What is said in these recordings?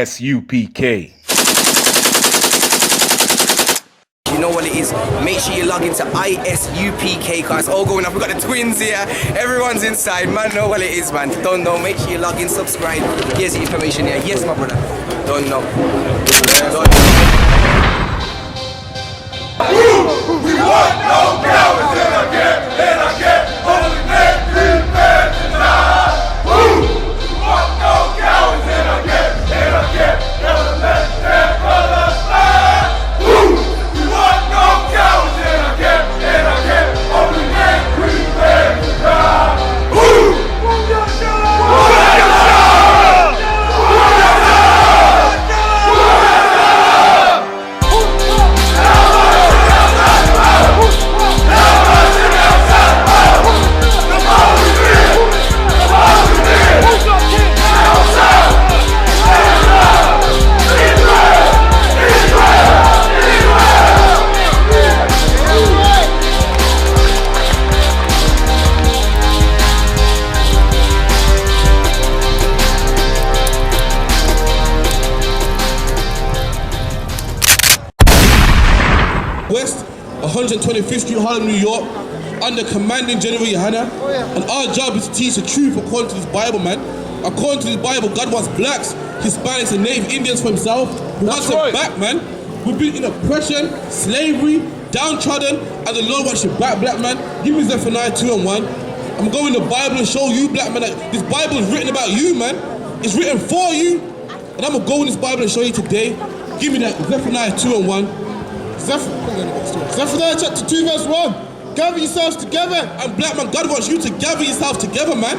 I.S.U.P.K. You know what it is, make sure you log into I.S.U.P.K, cause it's all going up. We got the twins here, everyone's inside, man. Know what it is, man. Don't know, make sure you log in, subscribe. Here's the information here. Yes, my brother. Don't know. We want no cowards in our camp, only men, green men tonight. We want no cowards in our camp, never let their brothers fly. We want no cowards in our camp, only men, green men tonight. West 125th Street, Harlem, New York, under commanding General Yohanna. And our job is to teach the truth according to this Bible, man. According to this Bible, God wants blacks, Hispanics, and Native Indians for himself. He wants them back, man. We've been in oppression, slavery, downtrodden, and the Lord wants you back, black man. Give me Zephaniah 2:1. I'm going to the Bible and show you, black man, that this Bible is written about you, man. It's written for you. And I'm going to go in this Bible and show you today. Give me that Zephaniah 2:1. Zephaniah chapter 2 verse 1. Gather yourselves together. And black man, God wants you to gather yourself together, man.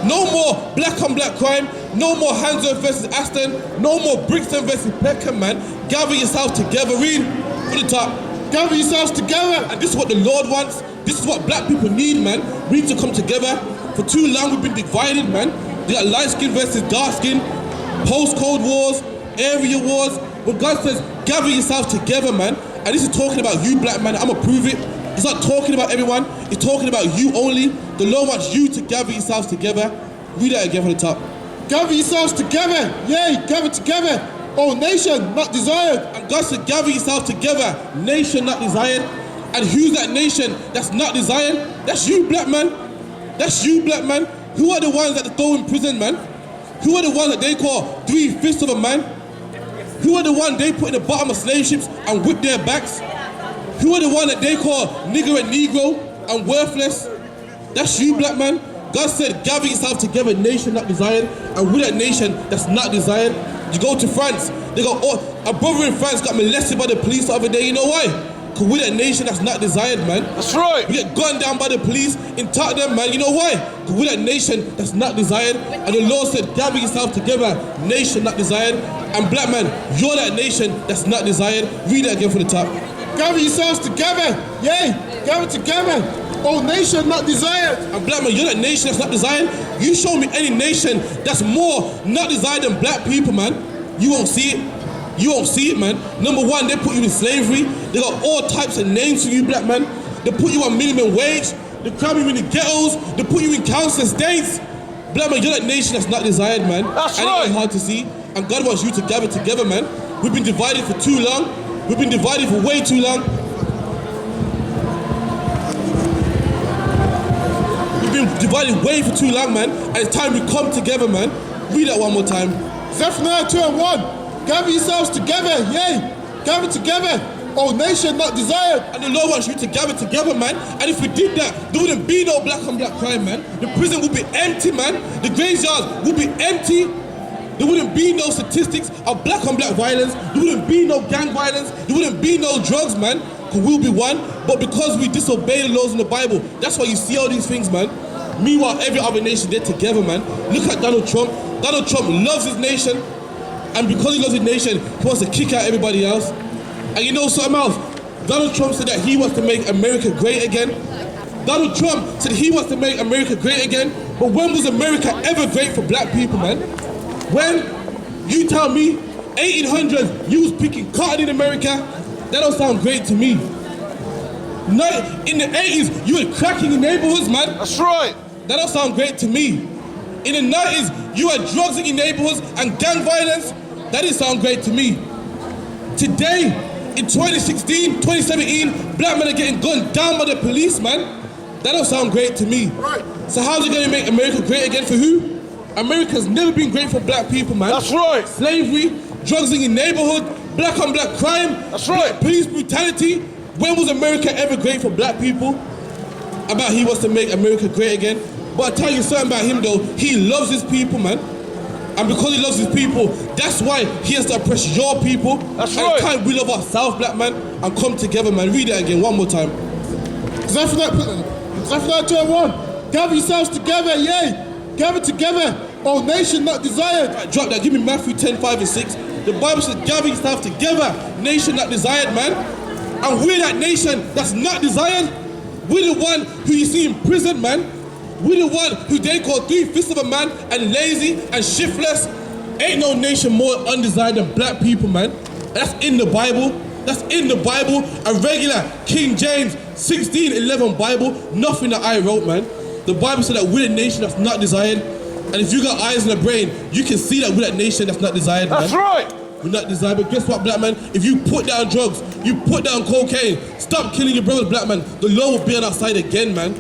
No more black on black crime. No more Hanzo versus Aston. No more Brixton versus Peckham, man. Gather yourselves together. Read from the top. Gather yourselves together. And this is what the Lord wants. This is what black people need, man. We need to come together. For too long we've been divided, man. We got light skin versus dark skin. Post-Cold Wars. Area wars. But God says, gather yourselves together, man. And this is talking about you, black man. I'm gonna prove it. It's not talking about everyone. It's talking about you only. The Lord wants you to gather yourselves together. Read that again from the top. Gather yourselves together. Yay, gather together. Oh, nation not desired. And God said, gather yourselves together. Nation not desired. And who's that nation that's not desired? That's you, black man. That's you, black man. Who are the ones that they throw in prison, man? Who are the ones that they call 3/5 of a man? Who are the one they put in the bottom of slave ships and whip their backs? Who are the one that they call nigger and negro and worthless? That's you, black man. God said, gather yourself together, nation not desired. And with that nation that's not desired, you go to France. They go, oh, a brother in France got molested by the police the other day. You know why? Because we're that nation that's not desired, man. That's right. We get gunned down by the police in Tottenham, man. You know why? Because we're that nation that's not desired. And the Lord said, gather yourself together, nation not desired. And black man, you're that nation that's not desired. Read that again from the top. Gather yourselves together. Yay, gather together. Oh, nation not desired. And black man, you're that nation that's not desired. You show me any nation that's more not desired than black people, man. You won't see it. You won't see it, man. Number one, they put you in slavery. They got all types of names for you, black man. They put you on minimum wage. They crowd you in the ghettos. They put you in council estates. Black man, you're that nation that's not desired, man. That's right. It's hard to see. And God wants you to gather together, man. We've been divided for too long. We've been divided for way too long. We've been divided way for too long, man. And it's time we come together, man. Read that one more time. Zephaniah 2:1. Gather yourselves together, yay! Gather together, oh nation not desired. And the Lord wants you to gather together, man. And if we did that, there wouldn't be no black on black crime, man. The prison would be empty, man. The graveyards would be empty. There wouldn't be no statistics of black on black violence. There wouldn't be no gang violence. There wouldn't be no drugs, man. Because we'll be one. But because we disobey the laws in the Bible, that's why you see all these things, man. Meanwhile, every other nation, they're together, man. Look at Donald Trump. Donald Trump loves his nation. And because he loves his nation, he wants to kick out everybody else. And you know something else? Donald Trump said that he wants to make America great again. Donald Trump said he wants to make America great again. But when was America ever great for black people, man? When? You tell me, 1800s, you was picking cotton in America? That don't sound great to me. In the 80s, you were cracking in neighborhoods, man. That's right. That don't sound great to me. In the 90s, you had drugs in your neighborhoods and gang violence. That didn't sound great to me. Today, in 2016, 2017, black men are getting gunned down by the police, man. That don't sound great to me. Right. So how's it gonna make America great again for who? America's never been great for black people, man. That's right. Slavery, drugs in your neighborhood, black on black crime. That's right. Police brutality. When was America ever great for black people? About he wants to make America great again. But I tell you something about him though, he loves his people, man. And because he loves his people, that's why he has to oppress your people. That's and right. can't we love ourselves, black man, and come together, man. Read it again one more time. Zephaniah 2:1. Gather yourselves together, yea. Gather together, O nation not desired. Right, drop that. Give me Matthew 10:5-6. The Bible says, gather yourselves together, nation not desired, man. And we're that nation that's not desired. We're the one who you see in prison, man. We're the one who they call 3/5 of a man and lazy and shiftless. Ain't no nation more undesired than black people, man. That's in the Bible. That's in the Bible. A regular King James 16:11 Bible. Nothing that I wrote, man. The Bible said that we're a nation that's not desired. And if you got eyes in the brain, you can see that we're that nation that's not desired, man. That's right. We're not desired, but guess what, black man? If you put down drugs, you put down cocaine, stop killing your brothers, black man, the law will be on our side again, man.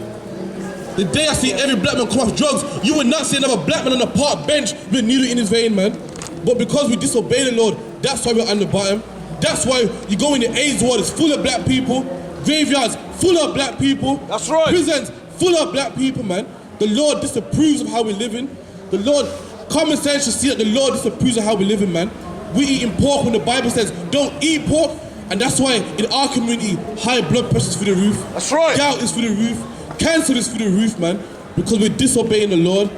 The day I see every black man come off drugs, you will not see another black man on a park bench with a needle in his vein, man. But because we disobey the Lord, that's why we're on the bottom. That's why you go in the AIDS ward, it's full of black people. Graveyards, full of black people. That's right. Prisons, full of black people, man. The Lord disapproves of how we're living. The Lord, common sense should see that the Lord disapproves of how we're living, man. We eating pork when the Bible says don't eat pork. And that's why in our community, high blood pressure is through the roof. That's right. Gout is through the roof. Cancer is through the roof, man. Because we're disobeying the Lord.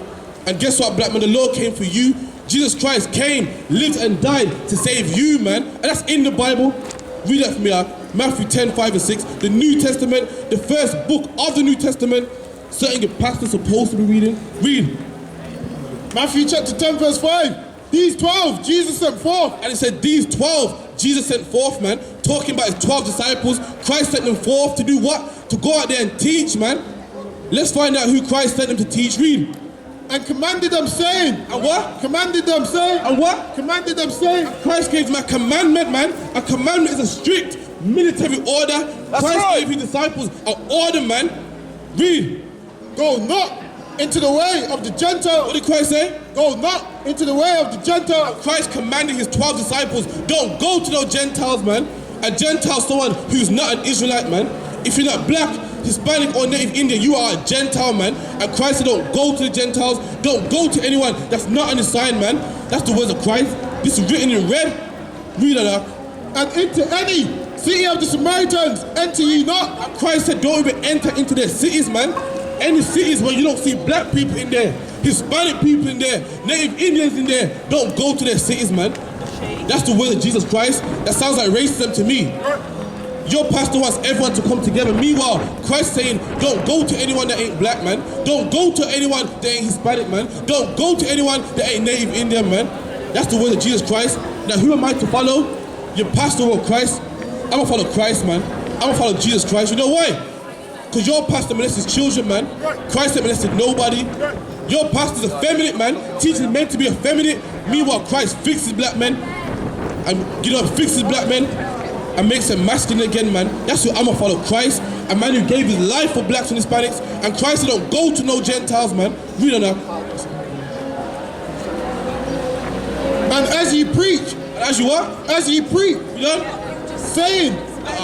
And guess what, black man? The Lord came for you. Jesus Christ came, lived and died to save you, man. And that's in the Bible. Read that for me, Matthew 10:5-6. The New Testament, the first book of the New Testament. Certain your pastor's supposed to be reading. Read. Matthew chapter 10 verse 5. These 12 Jesus sent forth. And it said these 12 Jesus sent forth, man. Talking about his 12 disciples. Christ sent them forth to do what? To go out there and teach, man. Let's find out who Christ sent them to teach. Read. And commanded them saying. And what? Commanded them saying. And what? Commanded them saying. Christ gave them a commandment, man. A commandment is a strict military order. That's Christ right. gave his disciples an order, man. Read. Go not into the way of the Gentiles. What did Christ say? Go not into the way of the Gentiles. Christ commanded his 12 disciples, don't go to those Gentiles, man. A Gentile is someone who's not an Israelite, man. If you're not black, Hispanic or native Indian, you are a Gentile, man. And Christ said don't go to the Gentiles, don't go to anyone that's not on the sign, man. That's the words of Christ. This is written in red. Read it up. And into any city of the Samaritans enter ye not. And Christ said don't even enter into their cities, man. Any cities where you don't see black people in there, Hispanic people in there, native Indians in there, don't go to their cities, man. That's the word of Jesus Christ. That sounds like racism to me. Your pastor wants everyone to come together. Meanwhile, Christ saying, don't go to anyone that ain't black, man. Don't go to anyone that ain't Hispanic, man. Don't go to anyone that ain't native Indian, man. That's the word of Jesus Christ. Now, who am I to follow? Your pastor or Christ? I'm gonna follow Christ, man. I'm gonna follow Jesus Christ. You know why? Because your pastor molested children, man. Christ ain't molested nobody. Your pastor's effeminate, man. Teaching men to be effeminate. Meanwhile, Christ fixes black men. And, fixes black men and makes them masculine again, man. That's who I'm gonna follow, Christ. A man who gave his life for blacks and Hispanics. And Christ said don't go to no Gentiles, man. Read on that. And as ye preach. And as you what? As ye preach. You know? Saying.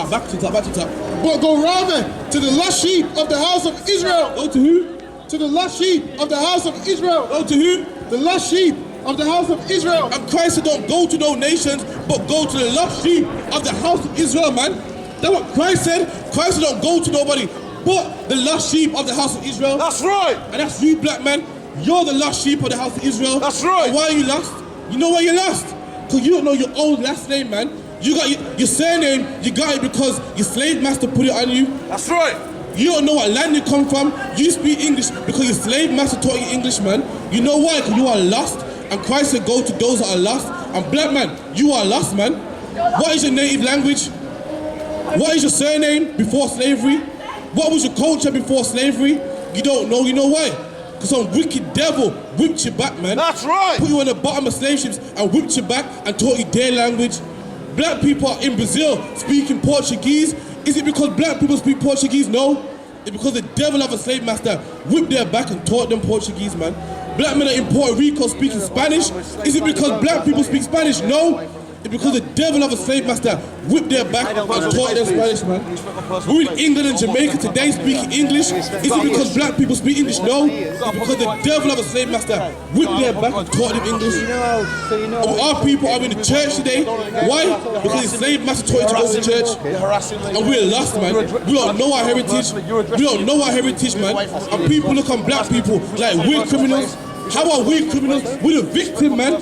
Back to top, back to top. But go rather to the lost sheep of the house of Israel. Go to who? To the lost sheep of the house of Israel. Go to who? The lost sheep of the house of Israel. And Christ said don't go to no nations, but go to the lost sheep of the house of Israel, man. That's what Christ said. Christ said don't go to nobody, but the lost sheep of the house of Israel. That's right. And that's you, black man. You're the lost sheep of the house of Israel. That's right. And why are you lost? You know why you're lost? Because you don't know your old last name, man. You got your surname, you got it because your slave master put it on you. That's right. You don't know what land you come from. You speak English because your slave master taught you English, man. You know why? Because you are lost. And Christ said go to those that are lost. And black man, you are lost, man. What is your native language? What is your surname before slavery? What was your culture before slavery? You don't know. You know why? Because some wicked devil whipped you back, man. That's right. Put you on the bottom of slave ships and whipped you back and taught you their language. Black people are in Brazil speaking Portuguese. Is it because black people speak Portuguese? No. It's because the devil of a slave master whipped their back and taught them Portuguese, man. Black men are in Puerto Rico speaking Spanish. Is it because black people speak Spanish? No. It's because the devil of a slave master whipped their back and taught them Spanish, man. We're in England and Jamaica today speaking English. Is it because black people speak English? No. It's because the devil of a slave master whipped their back and taught them English. And our people are in the church today. Why? Because the slave master taught you to go to church. And we're lost, man. We don't know our heritage. We don't know our heritage, man. And people look on black people like we're criminals. How are we criminals? We're the victim, man.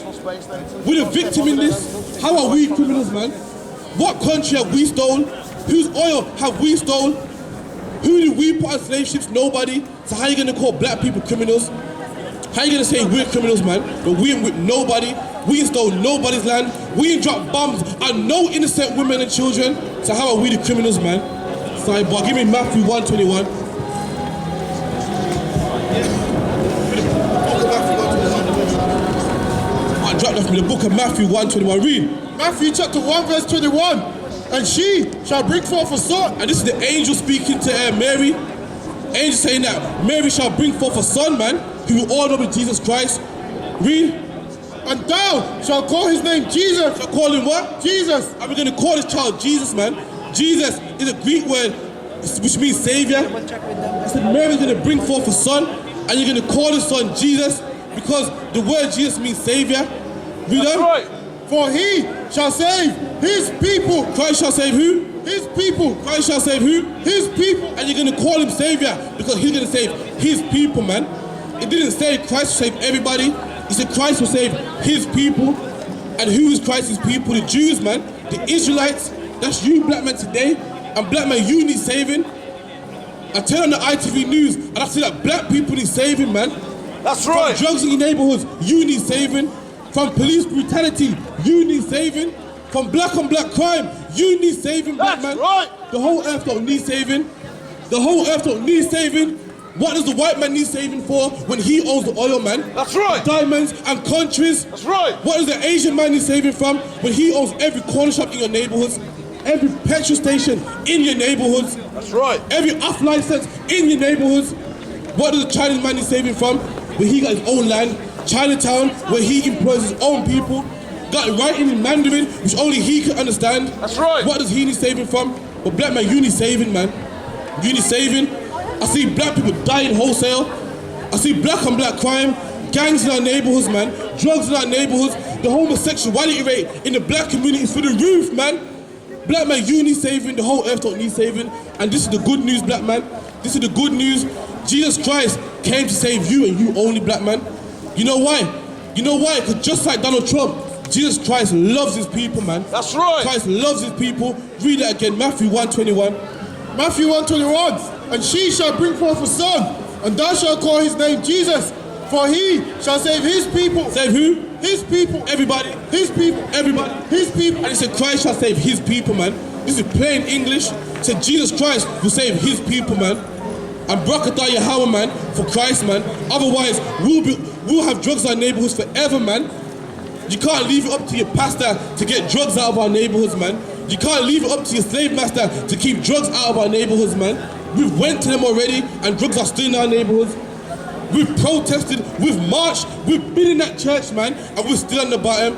We're the victim in this. How are we criminals, man? What country have we stolen? Whose oil have we stolen? Who did we put on slave ships? Nobody. So how are you going to call black people criminals? How are you going to say we're criminals, man? But we ain't with nobody. We ain't stole nobody's land. We ain't dropped bombs on no innocent women and children. So how are we the criminals, man? Sidebar, give me Matthew 1:21. I dropped off from the book of Matthew 1:21. Read. Matthew chapter 1 verse 21. And she shall bring forth a son. And this is the angel speaking to Mary. Angel saying that Mary shall bring forth a son, man, who will all know with Jesus Christ. Read. And thou shalt call his name Jesus. Shall call him what? Jesus. And we're going to call this child Jesus, man. Jesus is a Greek word which means savior. I said Mary's going to bring forth a son, and you're going to call his son Jesus because the word Jesus means savior. Read on. Right. For he shall save his people. Christ shall save who? His people. Christ shall save who? His people. And you're going to call him savior because he's going to save his people, man. It didn't say Christ will save everybody. It said Christ will save his people. And who is Christ's people? The Jews, man. The Israelites. That's you, black men, today. And black men, you need saving. I turn on the ITV news and I see that black people need saving, man. That's right. From drugs in your neighborhoods, you need saving. From police brutality, you need saving. From black on black crime, you need saving, black man. That's right. The whole earth don't need saving. The whole earth don't need saving. What does the white man need saving for when he owns the oil, man? That's right. Diamonds and countries. That's right. What does the Asian man need saving from when he owns every corner shop in your neighborhoods? Every petrol station in your neighborhoods. That's right. Every off license in your neighborhoods. What does the Chinese man need saving from when he got his own land? Chinatown, where he employs his own people, got writing in Mandarin, which only he can understand. That's right. What does he need saving from? But black man, you need saving, man. You need saving. I see black people dying wholesale. I see black on black crime, gangs in our neighborhoods, man, drugs in our neighborhoods. The homosexuality rate in the black community is through the roof, man. Black man, you need saving. The whole earth don't need saving. And this is the good news, black man. This is the good news. Jesus Christ came to save you and you only, black man. You know why? You know why? Because just like Donald Trump, Jesus Christ loves his people, man. That's right. Christ loves his people. Read it again, Matthew 1:21. Matthew 1:21. And she shall bring forth a son, and thou shalt call his name Jesus, for he shall save his people. Save who? His people. Everybody. His people. Everybody. His people. And it said Christ shall save his people, man. This is plain English. It said Jesus Christ will save his people, man. And GEN.YAHANNA, man, for Christ, man. Otherwise, we'll have drugs in our neighborhoods forever, man. You can't leave it up to your pastor to get drugs out of our neighborhoods, man. You can't leave it up to your slave master to keep drugs out of our neighborhoods, man. We've went to them already, and drugs are still in our neighborhoods. We've protested, we've marched, we've been in that church, man, and we're still on the bottom.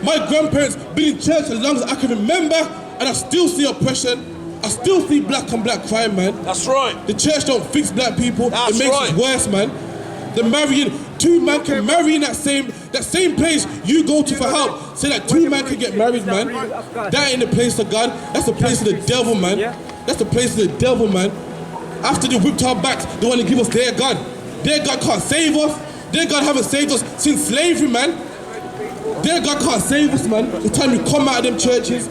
My grandparents been in church as long as I can remember, and I still see oppression. I still see black on black crime, man. That's right. The church don't fix black people. That's it makes right. it worse, man. The marrying, two men can marry in that same place you go to for help. Say that two men can get married, man. That ain't the place of God. That's the place of the devil, man. That's the place of the devil, man. After they whipped our backs, they want to give us their God. Their God can't save us. Their God haven't saved us since slavery, man. Their God can't save us, man. The time you come out of them churches,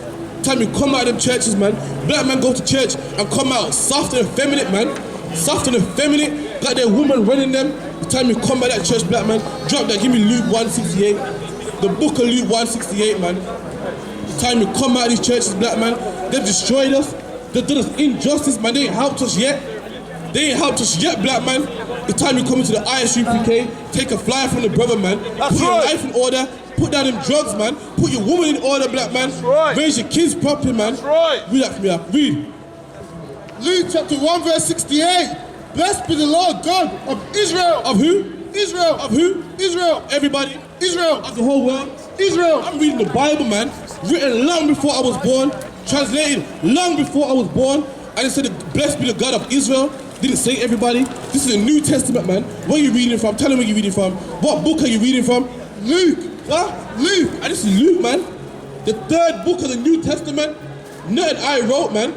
man. Black men go to church and come out soft and effeminate, man. Soft and effeminate, got their woman running them. The time you come out of that church, black man, drop that, give me Luke 168. The book of Luke 168, man. The time you come out of these churches, black man, they've destroyed us. They've done us injustice, man. They ain't helped us yet. They ain't helped us yet, black man. It's time you come into the I.S.U.P.K, take a flyer from the brother, man. Put your life in order, put down them drugs, man. Put your woman in order, black man. Raise your kids properly, man. Read that for me, read. Luke chapter 1 verse 68. Blessed be the Lord God of Israel. Of who? Israel. Of who? Israel. Everybody. Israel. Of the whole world. Israel. I'm reading the Bible, man. Written long before I was born. Translated long before I was born. And it said, blessed be the God of Israel. Didn't say everybody. This is the New Testament, man. Where are you reading from? Tell me where you're reading from. What book are you reading from? Luke. What? Luke. And this is Luke, man. The 3rd book of the New Testament. Nothing I wrote, man.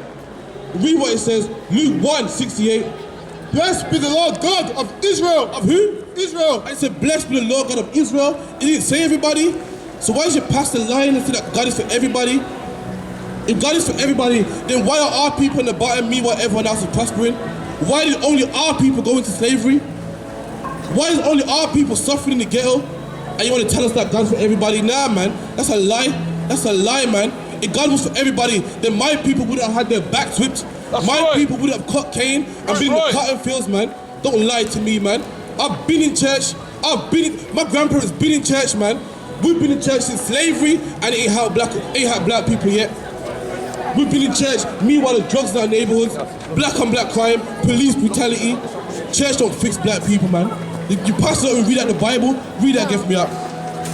Read what it says. Luke 1:68. Blessed be the Lord God of Israel. Of who? Israel. I said, blessed be the Lord God of Israel. It didn't say everybody. So why is your pastor lying and say that God is for everybody? If God is for everybody, then why are our people in the bottom, meanwhile everyone else is prospering? Why did only our people go into slavery? Why is only our people suffering in the ghetto? And you want to tell us that God's for everybody? Nah, man, that's a lie. That's a lie, man. If God was for everybody, then my people wouldn't have had their backs whipped. My people would have cut cane and been in the cotton fields, man. Don't lie to me, man. I've been in church. My grandparents been in church, man. We've been in church since slavery and it ain't had black people yet. We've been in church, meanwhile the drugs in our neighborhoods, black on black crime, police brutality. Church don't fix black people, man. You pass it and read out the Bible, read that, get me up.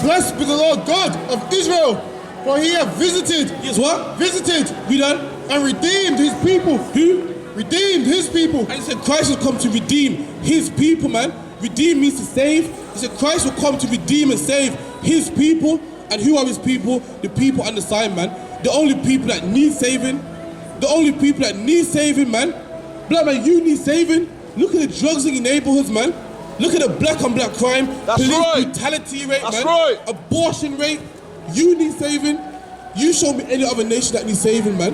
Blessed be the Lord God of Israel, for he hath visited. Yes, what? Visited. Read that. And redeemed his people. Who? Redeemed his people. And he said Christ has come to redeem his people, man. Redeem means to save. He said Christ will come to redeem and save his people. And who are his people? The people on the side, man. The only people that need saving. The only people that need saving, man. Black man, you need saving. Look at the drugs in your neighborhoods, man. Look at the black on black crime. Police brutality rate, man. Abortion rate. You need saving. You show me any other nation that needs saving, man.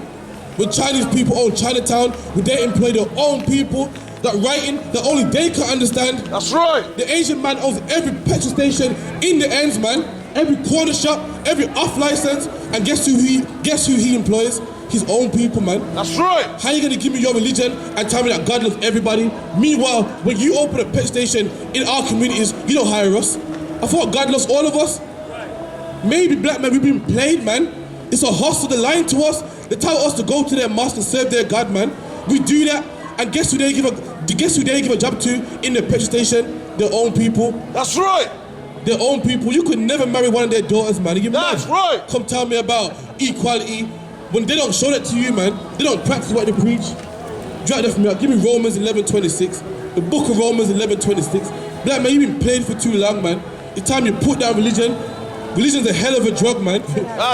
When Chinese people own Chinatown, when they employ their own people, that writing that only they can understand. That's right. The Asian man owns every petrol station in the ends, man. Every corner shop, every off license, and guess who he employs? His own people, man. That's right. How are you gonna give me your religion and tell me that God loves everybody? Meanwhile, when you open a petrol station in our communities, you don't hire us. I thought God loves all of us. Maybe black men, we've been played, man. It's a hostile, they're lying to us. They tell us to go to their mosque and serve their God, man. We do that, and guess who they give a job to in the petrol station? Their own people. That's right. Their own people. You could never marry one of their daughters, man. That's right. Come tell me about equality when they don't show that to you, man. They don't practice what they preach. Drag that for me. Give me Romans 11:26. The book of Romans 11:26. Black man, you've been playing for too long, man. It's time you put down religion. Religion's a hell of a drug, man.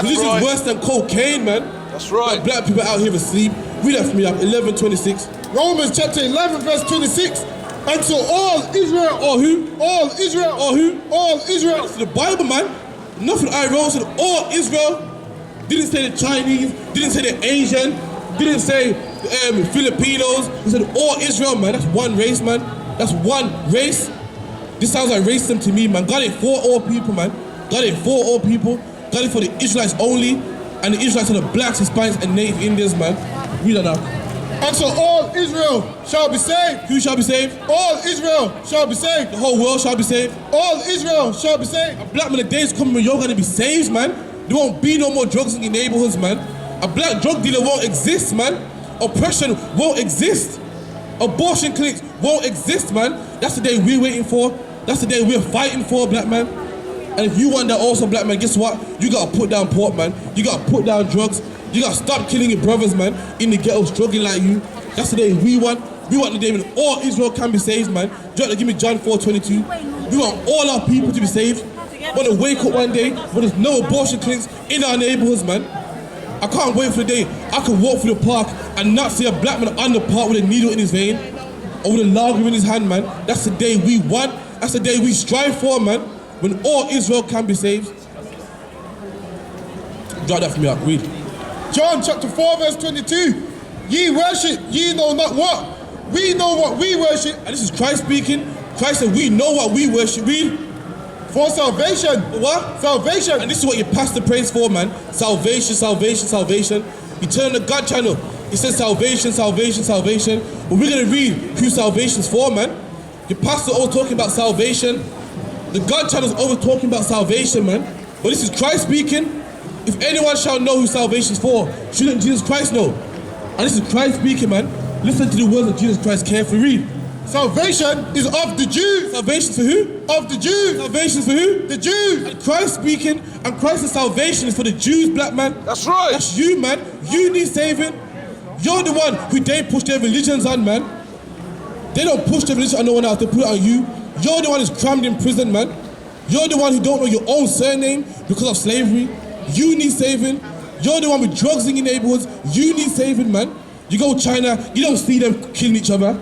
Religion's worse than cocaine, man. That's right. Like black people out here asleep. Read that for me, 11:26. Romans chapter 11 verse 26. And so all Israel. Or who? All Israel. Or who? All Israel. It's the Bible, man. Nothing I wrote said all Israel. Didn't say the Chinese. Didn't say the Asian. Didn't say Filipinos. He said all Israel, man. That's one race, man. That's one race. This sounds like racism to me, man. God ain't for all people, man. God ain't for all people. God ain't for the Israelites only. And the Israelites are the blacks, Hispanics, and Native Indians, man. Read that now. And so all Israel shall be saved. Who shall be saved? All Israel shall be saved. The whole world shall be saved. All Israel shall be saved. A black man, the days coming when you're gonna be saved, man. There won't be no more drugs in your neighborhoods, man. A black drug dealer won't exist, man. Oppression won't exist. Abortion clinics won't exist, man. That's the day we're waiting for. That's the day we're fighting for, black man. And if you want that also, black man, guess what? You gotta put down pork, man. You gotta put down drugs. You gotta stop killing your brothers, man, in the ghetto, struggling like you. That's the day we want. We want the day when all Israel can be saved, man. Give me John 4:22. We want all our people to be saved. Want to wake up one day when there's no abortion clinics in our neighborhoods, man. I can't wait for the day I can walk through the park and not see a black man on the park with a needle in his vein or with a lager in his hand, man. That's the day we want. That's the day we strive for, man. When all Israel can be saved. Drop that for me up, read. John chapter 4 verse 22. Ye worship, ye know not what. We know what we worship. And this is Christ speaking. Christ said we know what we worship. Read. For salvation. What? Salvation. And this is what your pastor prays for, man. Salvation, salvation, salvation. You turn on the God channel. It says salvation, salvation, salvation. But we're going to read who salvation's for, man. Your pastor always talking about salvation. The God channel's always talking about salvation, man. But this is Christ speaking. If anyone shall know who salvation's for, shouldn't Jesus Christ know? And this is Christ speaking, man. Listen to the words of Jesus Christ carefully. Read. Salvation is of the Jews. Salvation for who? Of the Jews. Salvation for who? The Jews. And Christ speaking, and Christ's salvation is for the Jews, black man. That's right. That's you, man. You need saving. You're the one who they push their religions on, man. They don't push their religion on no one else, they put it on you. You're the one who's crammed in prison, man. You're the one who don't know your own surname because of slavery. You need saving. You're the one with drugs in your neighborhoods. You need saving, man. You go to China, you don't see them killing each other.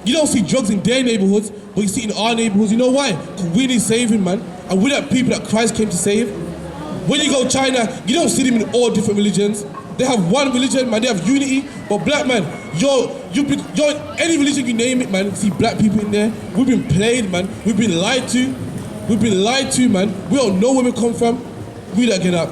You don't see drugs in their neighborhoods, but you see it in our neighborhoods. You know why? Because we need saving, man. And we're the people that Christ came to save. When you go to China, you don't see them in all different religions. They have one religion, man. They have unity. But black man, you're any religion you name it, man. You see black people in there. We've been played, man. We've been lied to. We've been lied to, man. We don't know where we come from. Read that again up.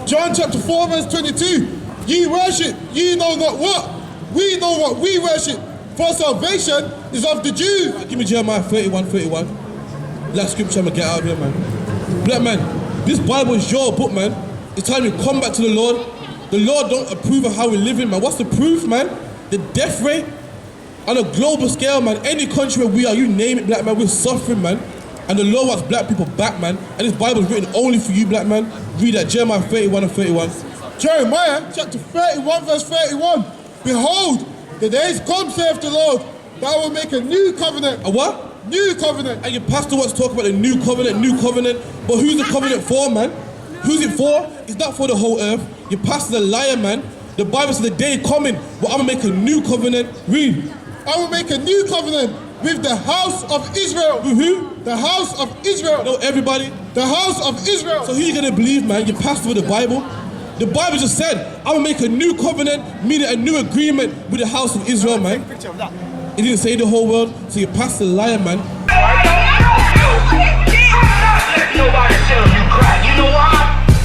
John chapter 4 verse 22. Ye worship, ye know not what. We know what we worship. For salvation is of the Jews. Give me Jeremiah 31:31. Last scripture, I'm gonna get out of here, man. Black man, this Bible is your book, man. It's time you come back to the Lord. The Lord don't approve of how we're living, man. What's the proof, man? The death rate on a global scale, man. Any country where we are, you name it, black man, we're suffering, man. And the Lord wants black people back, man. And this Bible is written only for you, black man. Read that, Jeremiah 31:31. Jeremiah chapter 31 verse 31. Behold, the days come, saith the Lord, that I will make a new covenant. A what? New covenant. And your pastor wants to talk about the new covenant. But who's the covenant for, man? Who's it for? It's not for the whole earth. Your pastor's a liar, man. The Bible says the day coming, well, I'm gonna make a new covenant. Read. I will make a new covenant with the house of Israel. With who? The house of Israel. No, everybody. The house of Israel. So who you gonna believe, man? Your pastor with the Bible? The Bible just said, I'm gonna make a new covenant, meaning a new agreement with the house of Israel, man. It didn't say the whole world, so your pastor's a liar, man. Nobody tell you cry. You know why?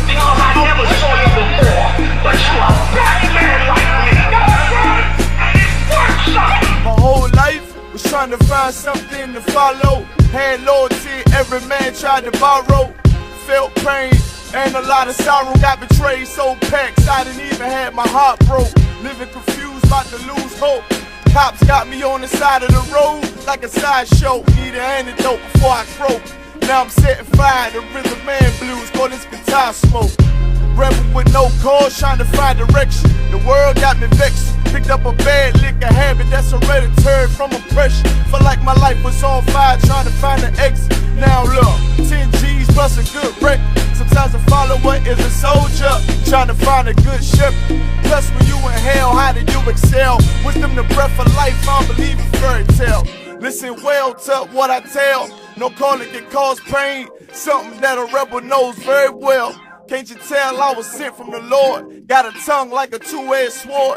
Because I never saw you before. But you a black man like me. And it works out. My whole life was trying to find something to follow. Had loyalty, every man tried to borrow. Felt pain and a lot of sorrow. Got betrayed, sold packs, I didn't even have my heart broke. Living confused, about to lose hope. Cops got me on the side of the road like a sideshow. Need an antidote before I croak. Now I'm setting fire to rhythm man blues, call this guitar smoke. Rebel with no cause, trying to find direction. The world got me vexed. Picked up a bad liquor habit that's hereditary from oppression. Felt like my life was on fire, trying to find an exit. Now look, 10 G's plus a good wreck. Sometimes a follower is a soldier, trying to find a good ship. Plus when you in hell, how do you excel? Wisdom the breath of life, I don't believe in fairy tale. Listen well to what I tell. No calling can cause pain. Something that a rebel knows very well. Can't you tell I was sent from the Lord? Got a tongue like a two-edged sword.